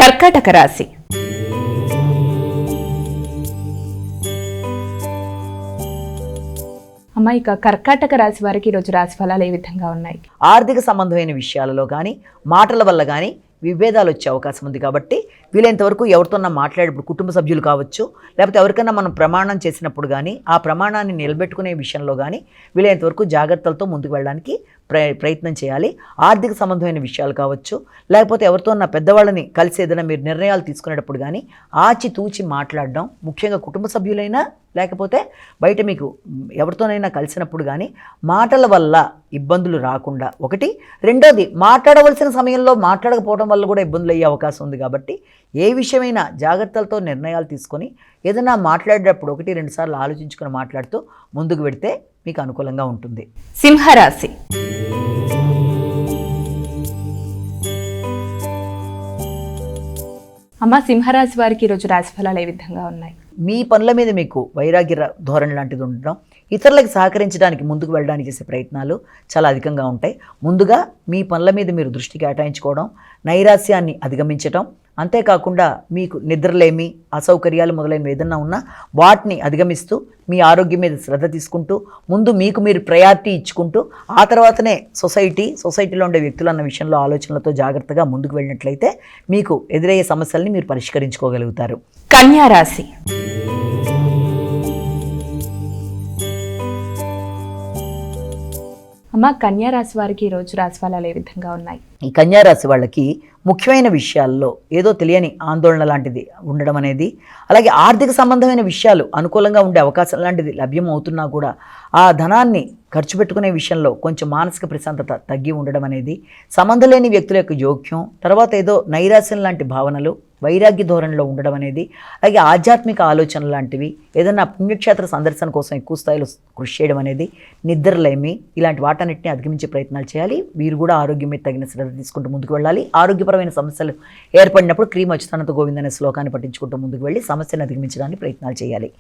కర్కాటక రాశి. అమ్మ, ఇక కర్కాటక రాశి వారికి ఈరోజు రాశి ఫలాలు ఏ విధంగా ఉన్నాయి? ఆర్థిక సంబంధమైన విషయాలలో కానీ మాటల వల్ల కానీ విభేదాలు వచ్చే అవకాశం ఉంది. కాబట్టి వీలైనంతవరకు ఎవరితోన్నా మాట్లాడేప్పుడు కుటుంబ సభ్యులు కావచ్చు, లేకపోతే ఎవరికైనా మనం ప్రమాణం చేసినప్పుడు కానీ ఆ ప్రమాణాన్ని నిలబెట్టుకునే విషయంలో కానీ వీలైనంతవరకు జాగ్రత్తలతో ముందుకు వెళ్ళడానికి ప్రయత్నం చేయాలి. ఆర్థిక సంబంధమైన విషయాలు కావచ్చు, లేకపోతే ఎవరితోన్నా పెద్దవాళ్ళని కలిసి ఏదైనా మీరు నిర్ణయాలు తీసుకునేటప్పుడు కానీ ఆచితూచి మాట్లాడడం, ముఖ్యంగా కుటుంబ సభ్యులైనా లేకపోతే బయట మీకు ఎవరితోనైనా కలిసినప్పుడు కానీ మాటల వల్ల ఇబ్బందులు రాకుండా ఒకటి. రెండోది, మాట్లాడవలసిన సమయంలో మాట్లాడకపోవడం వల్ల కూడా ఇబ్బందులు అయ్యే అవకాశం ఉంది. కాబట్టి ఏ విషయమైనా జాగ్రత్తలతో నిర్ణయాలు తీసుకొని ఏదైనా మాట్లాడేటప్పుడు 1-2 సార్లు ఆలోచించుకొని మాట్లాడుతూ ముందుకు వెడితే మీకు అనుకూలంగా ఉంటుంది. సింహరాశి. అమ్మ, సింహరాశి వారికి ఈరోజు రాశి ఫలాలు ఏ విధంగా ఉన్నాయి? మీ పనుల మీద మీకు వైరాగ్య ధోరణి లాంటిది ఉండడం, ఇతరులకు సహకరించడానికి ముందుకు వెళ్ళడానికి చేసే ప్రయత్నాలు చాలా అధికంగా ఉంటాయి. ముందుగా మీ పనుల మీద మీరు దృష్టి కేటాయించుకోవడం, నైరాస్యాన్ని అధిగమించడం, అంతేకాకుండా మీకు నిద్రలేమి, అసౌకర్యాలు మొదలైనవి ఏదన్నా ఉన్నా వాటిని అధిగమిస్తూ మీ ఆరోగ్యం మీద శ్రద్ధ తీసుకుంటూ ముందు మీకు మీరు ప్రయారిటీ ఇచ్చుకుంటూ ఆ తర్వాతనే సొసైటీలో ఉండే వ్యక్తులు అన్న విషయంలో ఆలోచనలతో జాగ్రత్తగా ముందుకు వెళ్ళినట్లయితే మీకు ఎదురయ్యే సమస్యల్ని మీరు పరిష్కరించుకోగలుగుతారు. కన్యా రాశి. అమ్మ, కన్యా రాశి వారికి ఈరోజు రాశి ఫలాలు ఏ విధంగా ఉన్నాయి? ఈ కన్యారాశి వాళ్ళకి ముఖ్యమైన విషయాల్లో ఏదో తెలియని ఆందోళన లాంటిది ఉండడం అనేది, అలాగే ఆర్థిక సంబంధమైన విషయాలు అనుకూలంగా ఉండే అవకాశం లాంటిది లభ్యం అవుతున్నా కూడా ఆ ధనాన్ని ఖర్చు పెట్టుకునే విషయంలో కొంచెం మానసిక ప్రశాంతత తగ్గి ఉండడం అనేది, సంబంధం లేని వ్యక్తుల యొక్క జోక్యం, తర్వాత ఏదో నైరాశ్యం లాంటి భావనలు, వైరాగ్య ధోరణిలో ఉండడం అనేది, అలాగే ఆధ్యాత్మిక ఆలోచనలు లాంటివి, ఏదైనా పుణ్యక్షేత్ర సందర్శన కోసం ఎక్కువ స్థాయిలో కృషి చేయడం అనేది, నిద్రలేమి, ఇలాంటి వాటన్నిటిని అధిగమించే ప్రయత్నాలు చేయాలి. వీరు కూడా ఆరోగ్యం మీద తగిన శ్రద్ధ తీసుకుంటూ ముందుకు వెళ్ళాలి. ఆరోగ్యపరమైన సమస్యలు ఏర్పడినప్పుడు క్రీమ్ అచ్యుతానంద గోవింద అనే శ్లోకాన్ని పఠించుకుంటూ ముందుకు వెళ్ళి సమస్యను అధిగమించడానికి ప్రయత్నాలు చేయాలి.